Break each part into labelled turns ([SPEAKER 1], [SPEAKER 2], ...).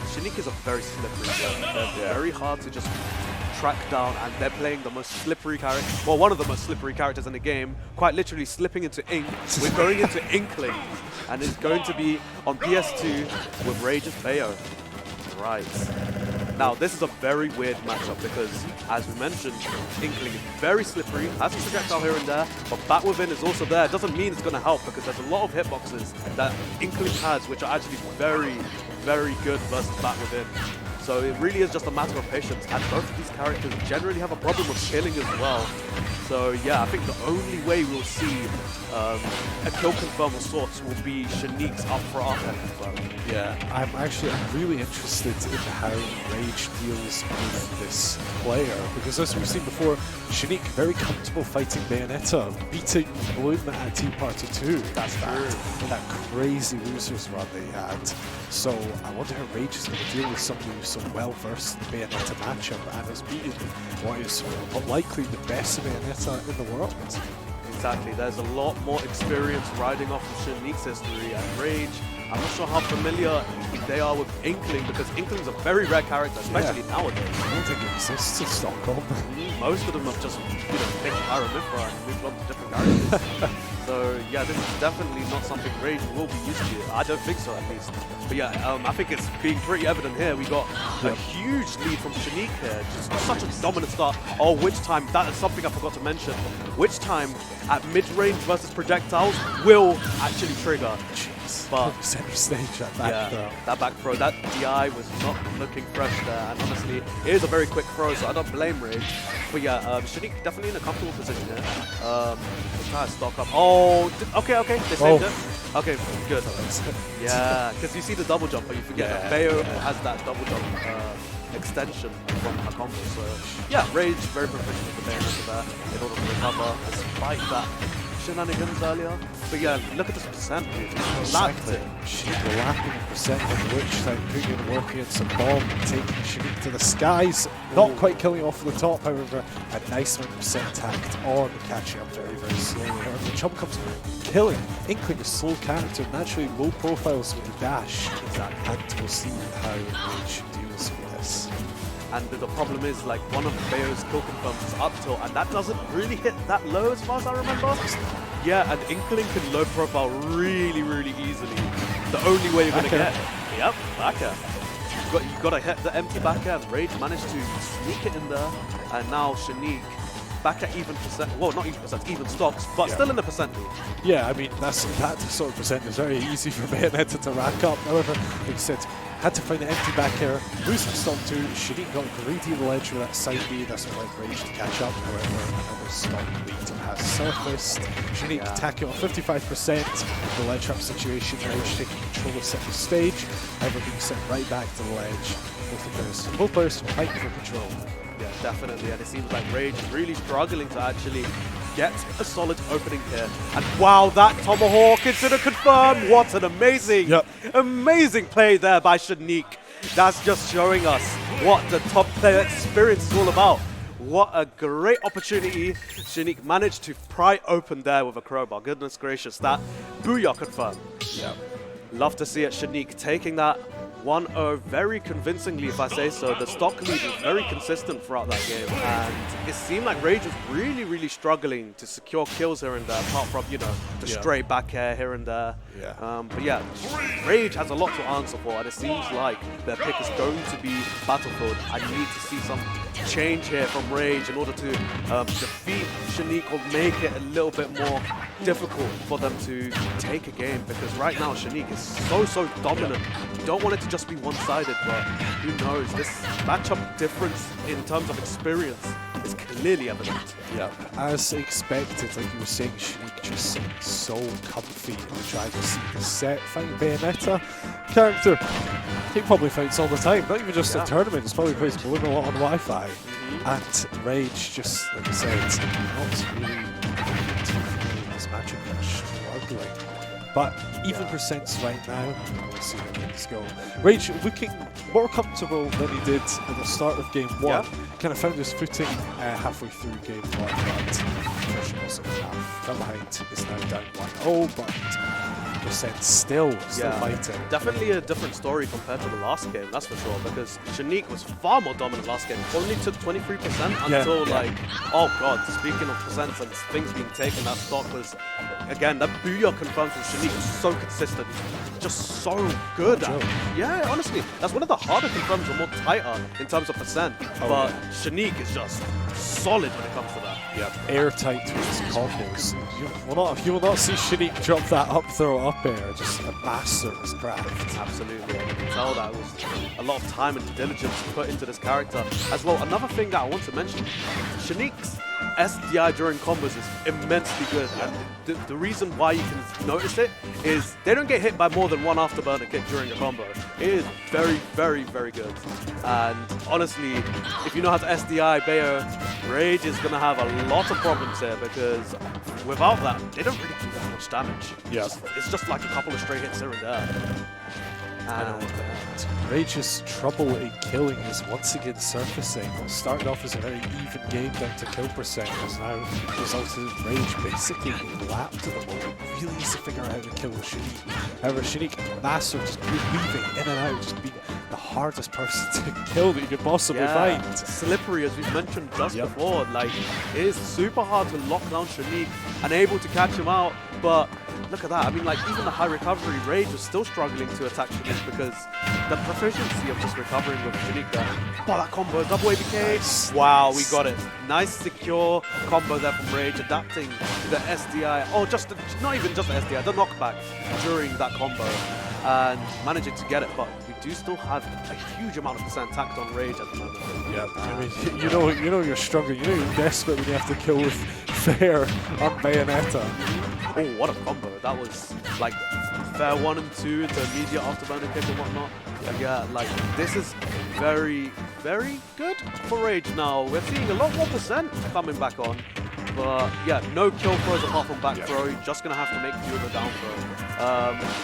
[SPEAKER 1] Shaneak is a very slippery player. They're very hard to just track down, and they're playing the most slippery character, well, one of the most slippery characters in the game, quite literally slipping into ink. We're going into Inkling, and it's going to be on PS2 with Rage's Bayo. Right. Now, this is a very weird matchup because, as we mentioned, Inkling is very slippery, has a projectile here and there, but Bat Within is also there. It doesn't mean it's going to help because there's a lot of hitboxes that Inkling has, which are actually very, very good versus Bat Within. So it really is just a matter of patience, and both of these characters generally have a problem with killing as well. So yeah, I think the only way we'll see a kill confirm of sorts will be Shaneak's up for up confirm.
[SPEAKER 2] Yeah, I'm really interested in how Rage deals with this player, because as we've seen before, Shaneak very comfortable fighting Bayonetta, beating Bloom at Team Party 2. That's in that crazy losers run they had. So I wonder how Rage is going to deal with somebody who's so well versed in the Bayonetta matchup and has beaten what is likely the best Bayonetta in the world.
[SPEAKER 1] Exactly, there's a lot more experience riding off of Shaneak's history, and Rage, I'm not sure how familiar they are with Inkling, because Inkling's a very rare character, especially nowadays.
[SPEAKER 2] I don't think it exists in Stockholm.
[SPEAKER 1] Most of them have just, picked Pyramithra and moved on to different characters. So yeah, this is definitely not something Rage will be used to. I don't think so, at least. But yeah, I think it's being pretty evident here. We got a huge lead from Shaneak here. Just such a dominant start. Oh, Witch Time, that is something I forgot to mention. Witch Time at mid-range versus projectiles will actually trigger. But
[SPEAKER 2] center stage at back throw.
[SPEAKER 1] That back throw, that DI was not looking fresh there, and honestly, it is a very quick throw, so I don't blame Rage. But yeah, Shaneak definitely in a comfortable position here. Try to stock up. Oh, okay, they saved it. Okay, good. Yeah, because you see the double jump, but you forget that Bayo has that double jump extension from her combo. So yeah, Rage very proficient with the Bayonetta there in order to recover, despite that shenanigans earlier. But yeah, look at this percent, dude. Lapped it.
[SPEAKER 2] She's lapping the percent on the Witch Time, putting in work against some bomb, taking Shaneak to the skies. Not quite killing off the top, however, a nice amount of percent tacked on, catching up very, very slowly. However, the jump comes killing. Inkling, a slow character, naturally low profiles with the dash.
[SPEAKER 1] Exactly.
[SPEAKER 2] And we'll see how Rage deals with this.
[SPEAKER 1] And the problem is, like, one of Bayo's kill confirms is up tilt, and that doesn't really hit that low as far as I remember. Yeah, and Inkling can low profile really, really easily. The only way you're going to get... Yep, back air. You got to hit the empty back air, and Rage managed to sneak it in there, and now Shaneak back at even percent, well, not even percent, even stocks, but still in the percent lead.
[SPEAKER 2] Yeah, I mean, that sort of percent is very easy for Bayonetta to rack up. However, like you said, had to find the empty back air, losing stock 2, Shaneak got greedy in the ledge with that side B, that's what allowed Rage to catch up. However, another stock lead has surfaced. Shaneak attacking on 55%, the ledge up situation, Rage taking control of center stage, however being sent right back to the ledge. Both players fighting for control.
[SPEAKER 1] Yeah, definitely, and it seems like Rage is really struggling to actually get a solid opening here. And wow, that Tomahawk is gonna confirm! What an amazing, amazing play there by Shaneak. That's just showing us what the top player experience is all about. What a great opportunity. Shaneak managed to pry open there with a crowbar. Goodness gracious, that booyah confirm.
[SPEAKER 2] Yeah.
[SPEAKER 1] Love to see it, Shaneak taking that 1-0 very convincingly, if I say so. The stock lead was very consistent throughout that game, and it seemed like Rage was really, really struggling to secure kills here and there, apart from, the straight back air here and there. But yeah, Rage has a lot to answer for, and it seems like their pick is going to be Battlefield. I need to see some change here from Rage in order to defeat Shaneak or make it a little bit more difficult for them to take a game, because right now Shaneak is so dominant. You don't want it to just be one-sided, but who knows? This matchup difference in terms of experience is clearly evident.
[SPEAKER 2] Yeah, as expected, like you were saying, Shaneak just so comfy in the driver's seat of the set, fighting Bayonetta. Character he probably fights all the time, not even just in tournaments, probably plays Bloom a lot on Wi-Fi. And Rage, just like I said, not really this matchup, struggling. But even percents right now, let's see how things go. Rage looking more comfortable than he did at the start of game 1. Kind of found his footing halfway through game 1, but first wasn't enough. Come behind is now down 1-0, but 100% still fighting.
[SPEAKER 1] Definitely a different story compared to the last game, that's for sure, because Shaneak was far more dominant last game. Only took 23% until like, oh god, speaking of percents and things being taken, that stock was, again, that Booyah confirms that Shaneak was so consistent, just so good. Yeah, honestly, that's one of the harder confirms or more tighter in terms of percent, but Shaneak is just solid when it comes to that.
[SPEAKER 2] Yeah, airtight with his combos. You will not see Shaneak drop that up throw up air, just a master of his craft.
[SPEAKER 1] Absolutely, and you can tell that was a lot of time and diligence put into this character. As well, another thing that I want to mention, Shaneak's SDI during combos is immensely good, and the reason why you can notice it is they don't get hit by more than one afterburner kick during a combo. It is very, very, very good. And honestly, if you know how to SDI Bayo, Rage is going to have a lot of problems here, because without that, they don't really do that much damage.
[SPEAKER 2] Yeah.
[SPEAKER 1] It's just like a couple of straight hits here and there.
[SPEAKER 2] Rage's trouble in killing is once again surfacing. What started off as a very even game down to kill percent has now resulted in Rage basically being lapped to the moment. Really easy to figure out how to kill Shaneak. However, Shaneak, master, just weaving in and out, just being the hardest person to kill that you could possibly find.
[SPEAKER 1] Slippery, as we've mentioned just before. Like, it is super hard to lock down Shaneak and able to catch him out, but look at that. I mean, like, even the high recovery, Rage was still struggling to attack Shaneak because the proficiency of just recovering with Shaneak there. Oh, that combo, double ABK. Nice. Wow, we got it. Nice, secure combo there from Rage, adapting to the SDI. Oh, not even just the SDI, the knockback during that combo, and managing to get it. But we do still have a huge amount of percent tacked on Rage at the moment.
[SPEAKER 2] Yeah, I mean, you know you're struggling. You know you're desperate when you have to kill with Fair on Bayonetta.
[SPEAKER 1] Oh, what a combo. That was like fair 1 and 2 into immediate afterburner kick and whatnot. Yeah, like this is very, very good for Rage now. We're seeing a lot more percent coming back on. But yeah, no kill throws apart from back throw. You're just going to have to make do with a down throw.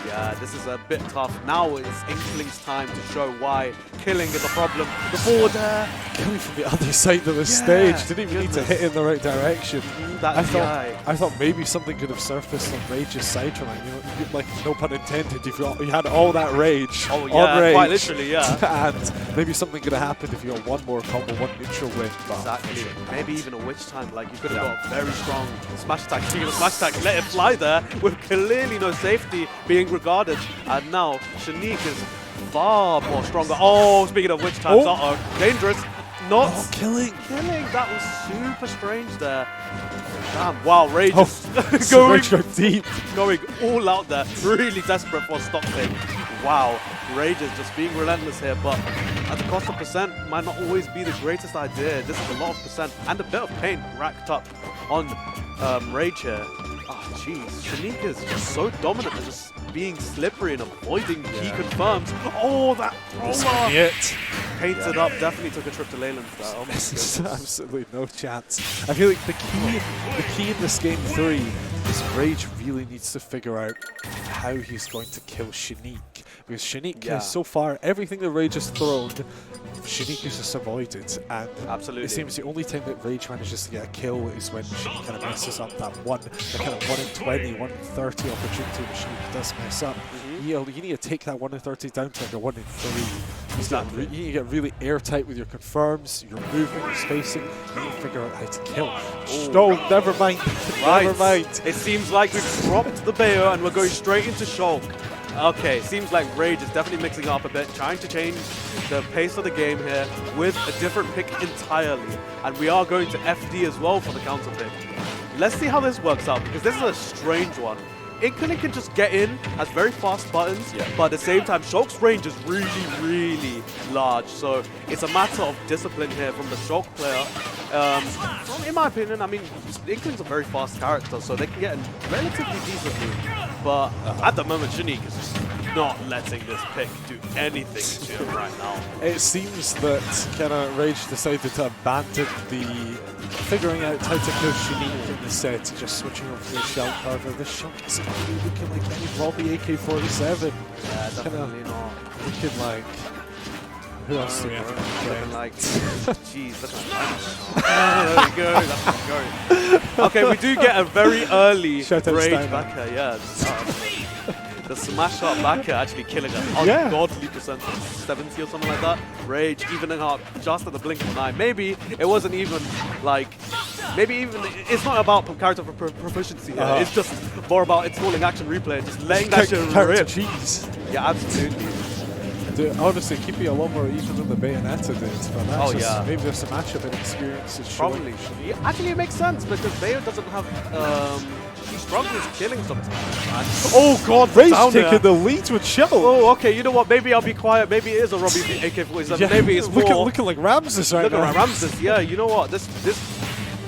[SPEAKER 1] Yeah, this is a bit tough. Now it's Inkling's time to show why killing is a problem. The forward air.
[SPEAKER 2] Coming from the other side of the stage. Didn't even need to hit in the right direction. I thought maybe something could have surfaced on Rage's side from it. You know, like, no pun intended, if you had all that rage on Rage.
[SPEAKER 1] Quite literally, yeah.
[SPEAKER 2] And maybe something could have happened if you got one more combo, one neutral win.
[SPEAKER 1] Exactly. Maybe even a witch time. Like, you could have got a very strong smash attack. Speaking of smash attack, let it fly there with clearly no safety being regarded. And now Shaneak is far more stronger. Oh, speaking of witch times, dangerous. Not
[SPEAKER 2] killing.
[SPEAKER 1] That was super strange there. Damn, wow, Rage is going all out there. Really desperate for a stock pick. Wow, Rage is just being relentless here, but at the cost of percent might not always be the greatest idea. This is a lot of percent and a bit of pain racked up on Rage here. Oh, jeez. Shaneak is just so dominant and just being slippery and avoiding key confirms. Oh, that roller! Painted up, definitely took a trip to Leyland for that. Oh my goodness.
[SPEAKER 2] Absolutely no chance. I feel like the key in this game 3 is Rage really needs to figure out how he's going to kill Shaneak. Because Shaneak has so far, everything that Rage has thrown, Shaneak has just avoided. And it seems the only time that Rage manages to get a kill is when Shaneak kind of messes up that kind of 1 in 20, 1 in 30 opportunity that Shaneak does mess up. You need to take that 1 in 30 down to like a 1 in 3. You need to get really airtight with your confirms, your movement, your spacing. You need to figure out how to kill. No, never mind. Never mind.
[SPEAKER 1] It seems like we've dropped the Bayo and we're going straight into Shulk. Okay, seems like Rage is definitely mixing up a bit, trying to change the pace of the game here with a different pick entirely. And we are going to FD as well for the counter pick. Let's see how this works out, because this is a strange one. Inkling can just get in, has very fast buttons, but at the same time, Shulk's range is really, really large. So it's a matter of discipline here from the Shulk player. In my opinion, I mean, Inkling's a very fast character, so they can get in relatively decently. But at the moment, Shaneak is just not letting this pick do anything to him right now.
[SPEAKER 2] It seems that Rage decided to abandon the figuring out how to kill Shaneak in the set, just switching over to the Shulk. However, this Shulk isn't really looking like any Robbie AK-47.
[SPEAKER 1] Yeah, definitely not.
[SPEAKER 2] Looking like... Who else do we have?
[SPEAKER 1] Looking like... Jeez, look at that. There we go, that's where I'm going. Okay, we do get a very early Rage back here, yeah. the smash up back here actually killing an
[SPEAKER 2] Yeah.
[SPEAKER 1] ungodly percentage, 70 or something like that. Rage evening up just at the blink of an eye. Maybe it wasn't even like, it's not about character proficiency here. It's just more about installing action replay and just letting that shit
[SPEAKER 2] character
[SPEAKER 1] rip.
[SPEAKER 2] cheese.
[SPEAKER 1] Yeah, absolutely.
[SPEAKER 2] Dude, honestly, keep it a lot more even than the Bayonetta did. But that's
[SPEAKER 1] Oh, yeah.
[SPEAKER 2] maybe there's some matchup inexperience.
[SPEAKER 1] Probably. Yeah, actually, it makes sense because Bayo doesn't have. He struggles killing sometimes. And oh god,
[SPEAKER 2] Rage
[SPEAKER 1] down
[SPEAKER 2] taking
[SPEAKER 1] there.
[SPEAKER 2] the lead with Shulk.
[SPEAKER 1] Oh, okay. You know what? Maybe I'll be quiet. Maybe it is a Robbie AK-47.
[SPEAKER 2] Yeah,
[SPEAKER 1] Maybe it's more.
[SPEAKER 2] looking like Ramses right
[SPEAKER 1] Look
[SPEAKER 2] now.
[SPEAKER 1] at Ramses. Yeah. You know what? This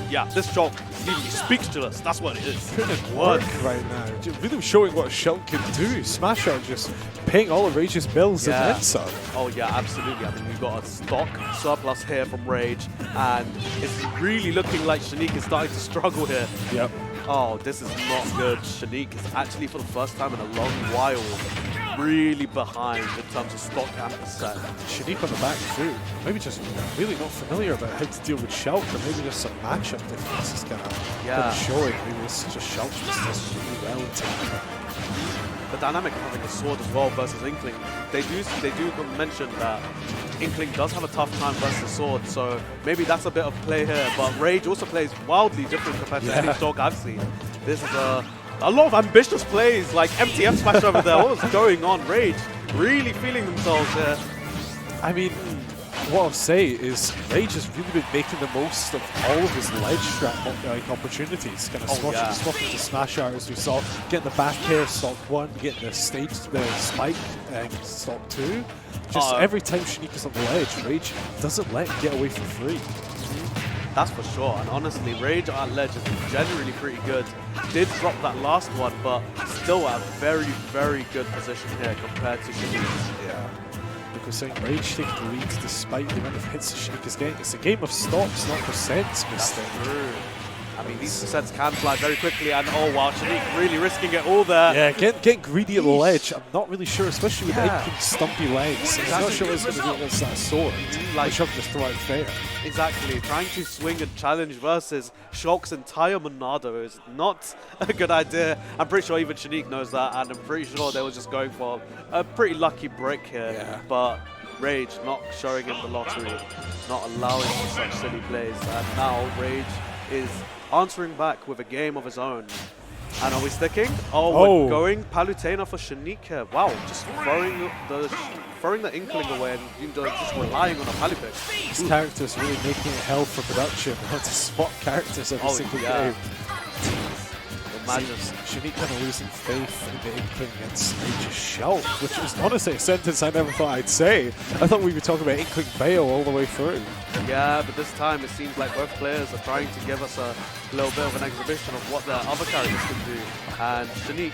[SPEAKER 1] Shulk literally speaks to us. That's what it is.
[SPEAKER 2] Couldn't work right now. Just really showing what Shulk can do. Smash out, just paying all of Rage's bills and then some.
[SPEAKER 1] Oh yeah, absolutely. I mean, we've got a stock surplus here from Rage, and it's really looking like Shaneak is starting to struggle here.
[SPEAKER 2] Yep.
[SPEAKER 1] Oh, this is not good. Shaneak is actually, for the first time in a long while, really behind in terms of stock and percent.
[SPEAKER 2] Shaneak on the back too. Maybe just really not familiar about how to deal with Shulk, or maybe just some matchup difference is kind of showing. Maybe this is just Shulk just does really well in team.
[SPEAKER 1] The dynamic of having a sword as well versus Inkling, they do mention that Inkling does have a tough time versus the sword, so maybe that's a bit of play here. But Rage also plays wildly different compared to any dog I've seen. This is a lot of ambitious plays, like MTF smash over there. What was going on? Rage really feeling themselves here.
[SPEAKER 2] I mean, what I'll say is Rage has really been making the most of all of his ledge trap opportunities. Kind of swapping to smash out as we saw, getting the back air stock 1, getting the spike stock 2. Just every time Shaneak is on the ledge, Rage doesn't let him get away for free.
[SPEAKER 1] That's for sure, and honestly, Rage at ledge is generally pretty good. Did drop that last one, but still at a very, very good position here compared to Shaneak.
[SPEAKER 2] Yeah. Like we're saying, Rage taking the lead despite the amount of hits Shaneak is getting. It's a game of stocks, not percents,
[SPEAKER 1] That's true. I mean, these sets can fly very quickly, and oh wow, Shaneak really risking it all there.
[SPEAKER 2] Yeah, getting greedy at the ledge. I'm not really sure, especially with Inkling's stumpy legs. I'm not sure what it's going to do against that sword. Like, Shulk just throw out fair.
[SPEAKER 1] Exactly, trying to swing and challenge versus Shulk's entire Monado is not a good idea. I'm pretty sure even Shaneak knows that, and I'm pretty sure they were just going for a pretty lucky break here.
[SPEAKER 2] Yeah.
[SPEAKER 1] But Rage not showing him the lottery, not allowing for such silly plays, and now Rage is answering back with a game of his own. And are we sticking? Oh, we're going Palutena for Shaneak here. Wow, just throwing the Inkling away and just relying on a Palu pick.
[SPEAKER 2] These characters really making it hell for production. We have to spot characters every single game.
[SPEAKER 1] Imagine.
[SPEAKER 2] Shaneak kind of losing faith in the Inkling against Rage's Shulk, which is honestly a sentence I never thought I'd say. I thought we'd be talking about Inkling Bayo all the way through.
[SPEAKER 1] Yeah, but this time it seems like both players are trying to give us a little bit of an exhibition of what their other characters can do. And Shaneak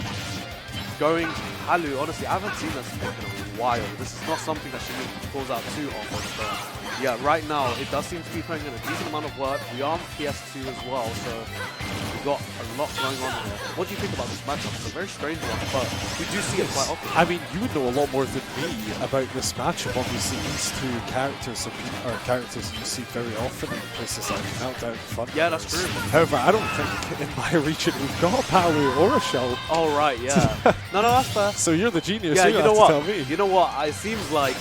[SPEAKER 1] going Palu, honestly, I haven't seen this pick in a while. This is not something that Shaneak pulls out too often. But yeah, right now it does seem to be putting in a decent amount of work. We are on PS2 as well, so we've got a lot going on here. What do you think about this matchup? It's a very strange one, but we do see it quite often.
[SPEAKER 2] I mean, you would know a lot more than me about this matchup. Obviously, these two characters are characters you see very often in places like Meltdown Fun.
[SPEAKER 1] Yeah, that's true.
[SPEAKER 2] However, I don't think in my region we've got a Palu or a Shulk.
[SPEAKER 1] Oh, right, yeah. No, that's fair.
[SPEAKER 2] So you're the genius.
[SPEAKER 1] Yeah,
[SPEAKER 2] you
[SPEAKER 1] know
[SPEAKER 2] have
[SPEAKER 1] what?
[SPEAKER 2] to tell me.
[SPEAKER 1] You know what? It seems like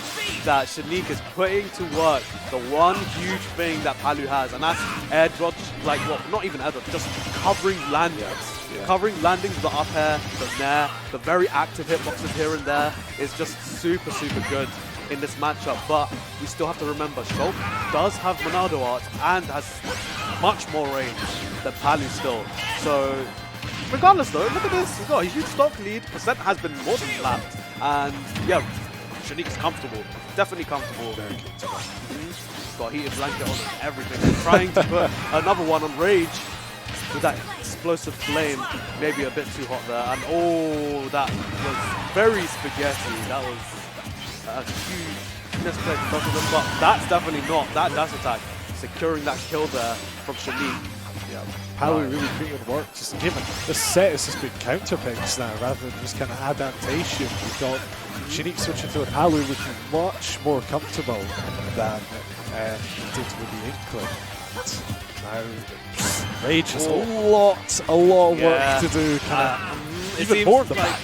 [SPEAKER 1] that Shaneak is putting to work the one huge thing that Palu has, and that's air dodge, like, well, not even air dodge, just covering landings.
[SPEAKER 2] Yeah.
[SPEAKER 1] Covering landings with the up air, the nair, the very active hitboxes here and there is just super, super good in this matchup. But we still have to remember, Shulk does have Monado art and has much more range than Palu still. So regardless though, look at this, he's got a huge stock lead, percent has been more than flapped, and yeah, Shaneak's comfortable, definitely comfortable. Got a heated blanket on and everything, trying to put another one on Rage with that explosive flame, maybe a bit too hot there, and oh, that was very spaghetti, that was a huge misplay from both of them, but that's definitely not, that dash attack, securing that kill there from Shaneak.
[SPEAKER 2] Yeah, Palu really putting in work. Just given the set has just been counter picks now rather than just kind of adaptation. We thought Shaneak switching to a Palu would be much more comfortable than he did with the Inkling. Now Rage has a lot of work to do. Even more than that.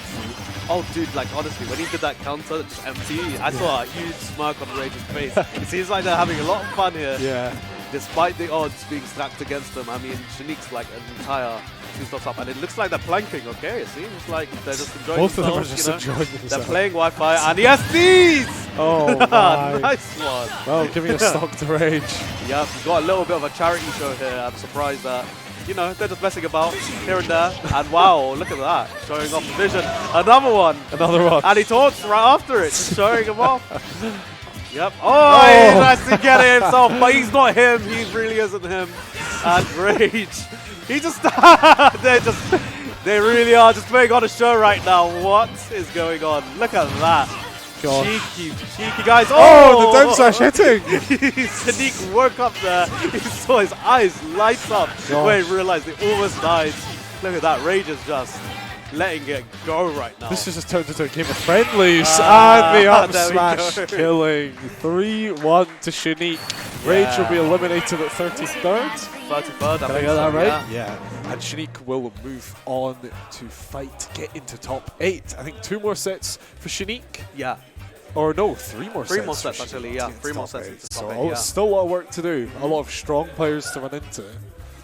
[SPEAKER 1] Oh, dude, like, honestly, when he did that counter, just empty, I saw a huge smirk on Rage's face. It seems like they're having a lot of fun here.
[SPEAKER 2] Yeah.
[SPEAKER 1] Despite the odds being stacked against them. I mean, Shaneak's like an entire two-stops up, and it looks like they're planking, okay? It seems like they're just enjoying
[SPEAKER 2] Both of them are
[SPEAKER 1] themselves,
[SPEAKER 2] just
[SPEAKER 1] you know?
[SPEAKER 2] enjoying
[SPEAKER 1] They're
[SPEAKER 2] themselves.
[SPEAKER 1] playing Wi-Fi, and yes, these!
[SPEAKER 2] Oh, my.
[SPEAKER 1] Nice one.
[SPEAKER 2] Well, giving a stock to Rage.
[SPEAKER 1] Yeah, we've got a little bit of a charity show here. I'm surprised that, you know, they're just messing about here and there. And wow, look at that. Showing off the vision. Another one.
[SPEAKER 2] Another one.
[SPEAKER 1] And he taunts right after it, just showing him off. Yep. Oh, he tries to get it himself, but he's not him. He really isn't him. And Rage. He just, they really are just putting on a show right now. What is going on? Look at that.
[SPEAKER 2] God.
[SPEAKER 1] Cheeky guys.
[SPEAKER 2] Oh, the down smash hitting.
[SPEAKER 1] Shaneak woke up there. He saw his eyes light up when he realized he almost died. Look at that. Rage is just letting it go right now.
[SPEAKER 2] This has just turned into a game of friendlies. And the up
[SPEAKER 1] there we
[SPEAKER 2] smash
[SPEAKER 1] go.
[SPEAKER 2] killing. 3-1 to Shaneak. Rage will be eliminated at 33rd.
[SPEAKER 1] 33rd,
[SPEAKER 2] Did I get that right? Yeah. And Shaneak will move on to fight, get into top 8. I think 2 more sets for Shaneak.
[SPEAKER 1] Yeah.
[SPEAKER 2] Or no, 3 more sets.
[SPEAKER 1] 3 more sets,
[SPEAKER 2] for
[SPEAKER 1] actually,
[SPEAKER 2] Shaneak
[SPEAKER 1] yeah.
[SPEAKER 2] to get
[SPEAKER 1] 3 more
[SPEAKER 2] top
[SPEAKER 1] sets
[SPEAKER 2] 8.
[SPEAKER 1] into
[SPEAKER 2] So
[SPEAKER 1] top 8, yeah.
[SPEAKER 2] still a lot of work to do. A lot of strong players to run into.